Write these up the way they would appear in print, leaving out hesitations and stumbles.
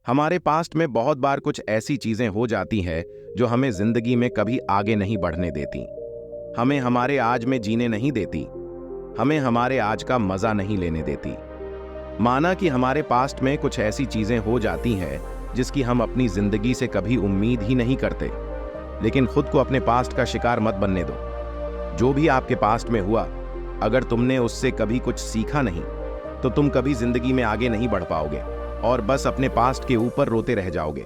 हमारे पास्ट में बहुत बार कुछ ऐसी चीजें हो जाती हैं जो हमें जिंदगी में कभी आगे नहीं बढ़ने देती, हमें हमारे आज में जीने नहीं देती, हमें हमारे आज का मजा नहीं लेने देती। माना कि हमारे पास्ट में कुछ ऐसी चीजें हो जाती हैं जिसकी हम अपनी जिंदगी से कभी उम्मीद ही नहीं करते, लेकिन खुद को अपने पास्ट का शिकार मत बनने दो। जो भी आपके पास्ट में हुआ, अगर तुमने उससे कभी कुछ सीखा नहीं तो तुम कभी जिंदगी में आगे नहीं बढ़ पाओगे और बस अपने पास्ट के ऊपर रोते रह जाओगे।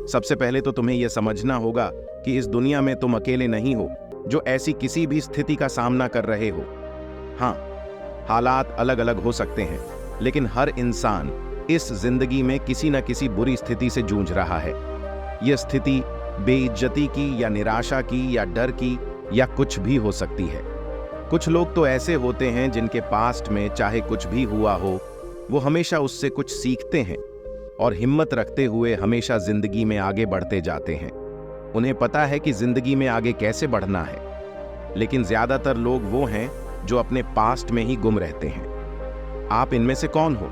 सबसे पहले तो तुम्हें यह समझना होगा कि इस दुनिया में तुम अकेले नहीं हो जो ऐसी किसी भी स्थिति का सामना कर रहे हो। हाँ, हालात अलग अलग हो सकते हैं, लेकिन हर इंसान इस जिंदगी में किसी न किसी बुरी स्थिति से जूझ रहा है। यह स्थिति बेइज्जती की या निराशा की या डर की या कुछ भी हो सकती है। कुछ लोग तो ऐसे होते हैं जिनके पास्ट में चाहे कुछ भी हुआ हो, वो हमेशा उससे कुछ सीखते हैं और हिम्मत रखते हुए हमेशा जिंदगी में आगे बढ़ते जाते हैं। उन्हें पता है कि जिंदगी में आगे कैसे बढ़ना है, लेकिन ज्यादातर लोग वो हैं जो अपने पास्ट में ही गुम रहते हैं। आप इनमें से कौन हो?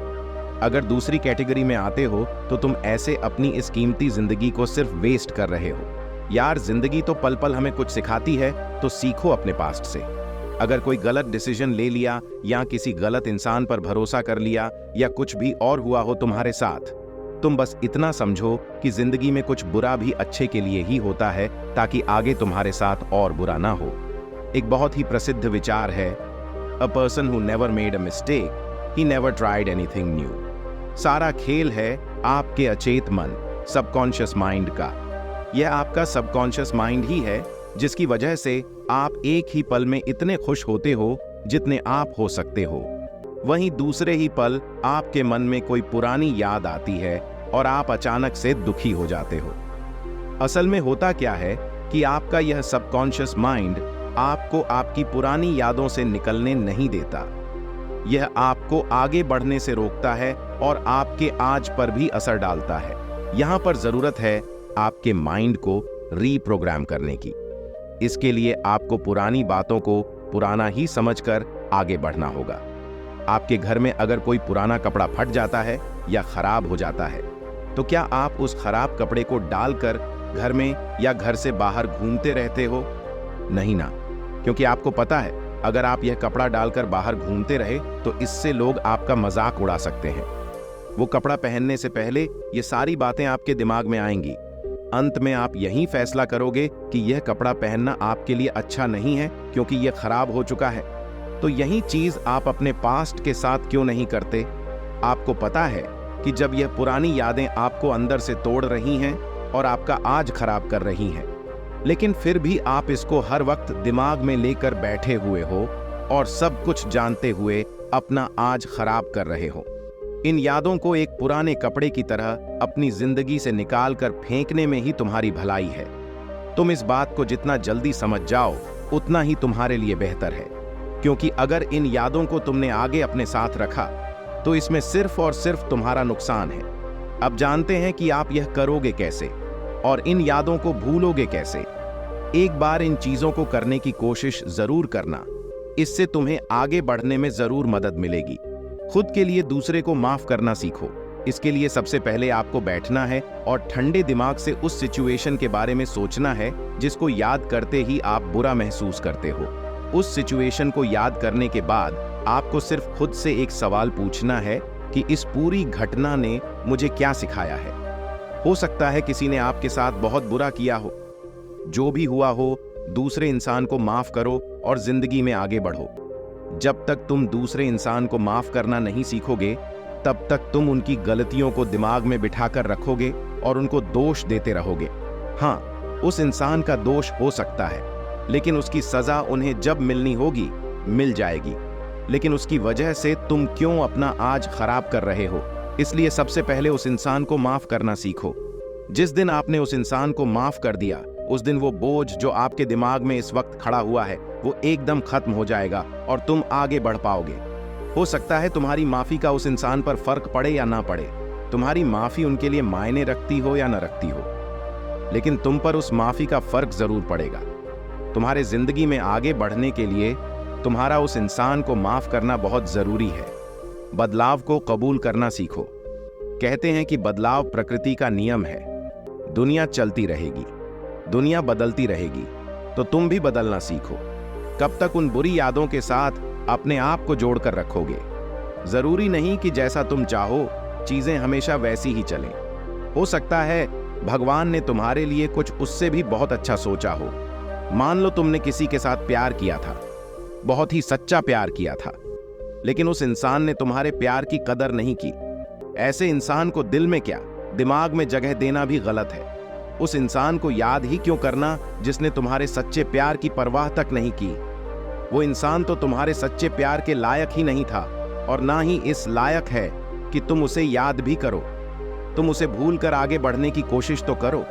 अगर दूसरी कैटेगरी में आते हो तो तुम ऐसे अपनी इस कीमती जिंदगी को सिर्फ वेस्ट कर रहे हो। यार, जिंदगी तो पल पल हमें कुछ सिखाती है, तो सीखो अपने पास्ट से। अगर कोई गलत डिसीजन ले लिया या किसी गलत इंसान पर भरोसा कर लिया या कुछ भी और हुआ हो तुम्हारे साथ, तुम बस इतना समझो कि जिंदगी में कुछ बुरा भी अच्छे के लिए ही होता है, ताकि आगे तुम्हारे साथ और बुरा ना हो। एक बहुत ही प्रसिद्ध विचार है, a person who never made a mistake he never tried anything new. सारा खेल है आपके अचेत मन, सबकॉन्शियस माइंड का। यह आपका सबकॉन्शियस माइंड ही है जिसकी वजह से आप एक ही पल में इतने खुश होते हो जितने आप हो सकते हो। वहीं दूसरे ही पल आपके मन में कोई पुरानी याद आती है और आप अचानक से दुखी हो जाते हो। असल में होता क्या है कि आपका यह सबकॉन्शियस माइंड आपको आपकी पुरानी यादों से निकलने नहीं देता। यह आपको आगे बढ़ने से रोकता है और आपके आज पर भी असर डालता है। यहां पर जरूरत है आपके माइंड को रीप्रोग्राम करने की। इसके लिए आपको पुरानी बातों को पुराना ही समझकर आगे बढ़ना होगा। आपके घर में अगर कोई पुराना कपड़ा फट जाता है या खराब हो जाता है, तो क्या आप उस खराब कपड़े को डालकर घर में या घर से बाहर घूमते रहते हो? नहीं ना, क्योंकि आपको पता है अगर आप यह कपड़ा डालकर बाहर घूमते रहे तो इससे लोग आपका मजाक उड़ा सकते हैं। वो कपड़ा पहनने से पहले ये सारी बातें आपके दिमाग में आएंगी। अंत में आप यही फैसला करोगे कि यह कपड़ा पहनना आपके लिए अच्छा नहीं है क्योंकि यह खराब हो चुका है। तो यही चीज आप अपने पास्ट के साथ क्यों नहीं करते? आपको पता है कि जब यह पुरानी यादें आपको अंदर से तोड़ रही हैं और आपका आज खराब कर रही हैं, लेकिन फिर भी आप इसको हर वक्त दिमाग में लेकर बैठे हुए हो और सब कुछ जानते हुए अपना आज खराब कर रहे हो। इन यादों को एक पुराने कपड़े की तरह अपनी जिंदगी से निकालकर फेंकने में ही तुम्हारी भलाई है। तुम इस बात को जितना जल्दी समझ जाओ उतना ही तुम्हारे लिए बेहतर है, क्योंकि अगर इन यादों को तुमने आगे अपने साथ रखा तो इसमें सिर्फ और सिर्फ तुम्हारा नुकसान है। अब जानते हैं कि आप यह करोगे कैसे और इन यादों को भूलोगे कैसे। एक बार इन चीजों को करने की कोशिश जरूर करना, इससे तुम्हें आगे बढ़ने में जरूर मदद मिलेगी। खुद के लिए दूसरे को माफ करना सीखो। इसके लिए सबसे पहले आपको बैठना है और ठंडे दिमाग से उस सिचुएशन के बारे में सोचना है जिसको याद करते ही आप बुरा महसूस करते हो। उस सिचुएशन को याद करने के बाद आपको सिर्फ खुद से एक सवाल पूछना है कि इस पूरी घटना ने मुझे क्या सिखाया है। हो सकता है किसी ने आपके साथ बहुत बुरा किया हो। जो भी हुआ हो, दूसरे इंसान को माफ करो और जिंदगी में आगे बढ़ो। जब तक तुम दूसरे इंसान को माफ करना नहीं सीखोगे, तब तक तुम उनकी गलतियों को दिमाग में बिठाकर रखोगे और उनको दोष देते रहोगे। हाँ, उस इंसान का दोष हो सकता है, लेकिन उसकी सजा उन्हें जब मिलनी होगी मिल जाएगी। लेकिन उसकी वजह से तुम क्यों अपना आज खराब कर रहे हो? इसलिए सबसे पहले उस इंसान को माफ करना सीखो। जिस दिन आपने उस इंसान को माफ कर दिया, उस दिन वो बोझ जो आपके दिमाग में इस वक्त खड़ा हुआ है वो एकदम खत्म हो जाएगा और तुम आगे बढ़ पाओगे। हो सकता है तुम्हारी माफी का उस इंसान पर फर्क पड़े या ना पड़े, तुम्हारी माफी उनके लिए मायने रखती हो या ना रखती हो, लेकिन तुम पर उस माफी का फर्क जरूर पड़ेगा। तुम्हारे जिंदगी में आगे बढ़ने के लिए तुम्हारा उस इंसान को माफ करना बहुत जरूरी है। बदलाव को कबूल करना सीखो। कहते हैं कि बदलाव प्रकृति का नियम है। दुनिया चलती रहेगी, दुनिया बदलती रहेगी, तो तुम भी बदलना सीखो। कब तक उन बुरी यादों के साथ अपने आप को जोड़कर रखोगे? जरूरी नहीं कि जैसा तुम चाहो चीजें हमेशा वैसी ही चलें। हो सकता है भगवान ने तुम्हारे लिए कुछ उससे भी बहुत अच्छा सोचा हो। मान लो तुमने किसी के साथ प्यार किया था, बहुत ही सच्चा प्यार किया था, लेकिन उस इंसान ने तुम्हारे प्यार की कदर नहीं की। ऐसे इंसान को दिल में क्या, दिमाग में जगह देना भी गलत है। उस इंसान को याद ही क्यों करना जिसने तुम्हारे सच्चे प्यार की परवाह तक नहीं की। वो इंसान तो तुम्हारे सच्चे प्यार के लायक ही नहीं था, और ना ही इस लायक है कि तुम उसे याद भी करो। तुम उसे भूल कर आगे बढ़ने की कोशिश तो करो।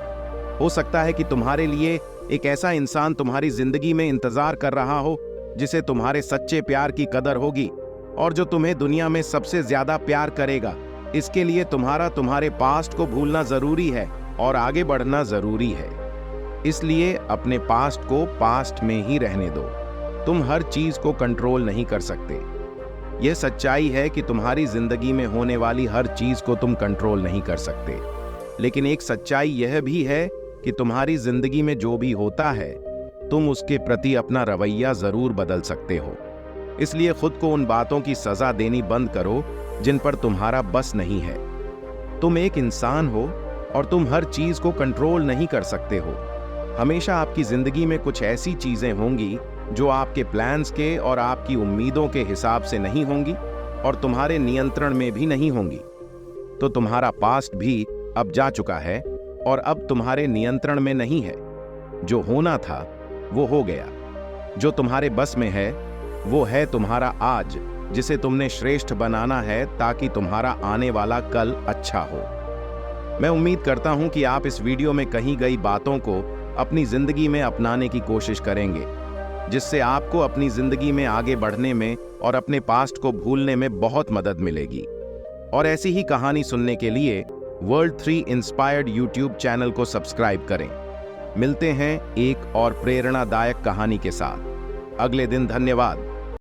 हो सकता है कि तुम्हारे लिए एक ऐसा इंसान तुम्हारी जिंदगी में इंतजार कर रहा हो जिसे तुम्हारे सच्चे प्यार की कदर होगी और जो तुम्हें दुनिया में सबसे ज्यादा प्यार करेगा। इसके लिए तुम्हारे पास्ट को भूलना जरूरी है और आगे बढ़ना जरूरी है। इसलिए अपने पास्ट को पास्ट में ही रहने दो। तुम हर चीज को कंट्रोल नहीं कर सकते। यह सच्चाई है कि तुम्हारी जिंदगी में होने वाली हर चीज को तुम कंट्रोल नहीं कर सकते, लेकिन एक सच्चाई यह भी है कि तुम्हारी जिंदगी में जो भी होता है तुम उसके प्रति अपना रवैया जरूर बदल सकते हो। इसलिए खुद को उन बातों की सजा देनी बंद करो जिन पर तुम्हारा बस नहीं है। तुम एक इंसान हो और तुम हर चीज को कंट्रोल नहीं कर सकते हो। हमेशा आपकी जिंदगी में कुछ ऐसी चीजें होंगी जो आपके प्लान्स के और आपकी उम्मीदों के हिसाब से नहीं होंगी और तुम्हारे नियंत्रण में भी नहीं होंगी। तो तुम्हारा पास्ट भी अब जा चुका है और अब तुम्हारे नियंत्रण में नहीं है। जो होना था वो हो गया। जो तुम्हारे बस में है वो है तुम्हारा आज, जिसे तुमने श्रेष्ठ बनाना है ताकि तुम्हारा आने वाला कल अच्छा हो। मैं उम्मीद करता हूं कि आप इस वीडियो में कही गई बातों को अपनी जिंदगी में अपनाने की कोशिश करेंगे, जिससे आपको अपनी जिंदगी में आगे बढ़ने में और अपने पास्ट को भूलने में बहुत मदद मिलेगी। और ऐसी ही कहानी सुनने के लिए वर्ल्ड 3 इंस्पायर्ड यूट्यूब चैनल को सब्सक्राइब करें। मिलते हैं एक और प्रेरणादायक कहानी के साथ अगले दिन। धन्यवाद।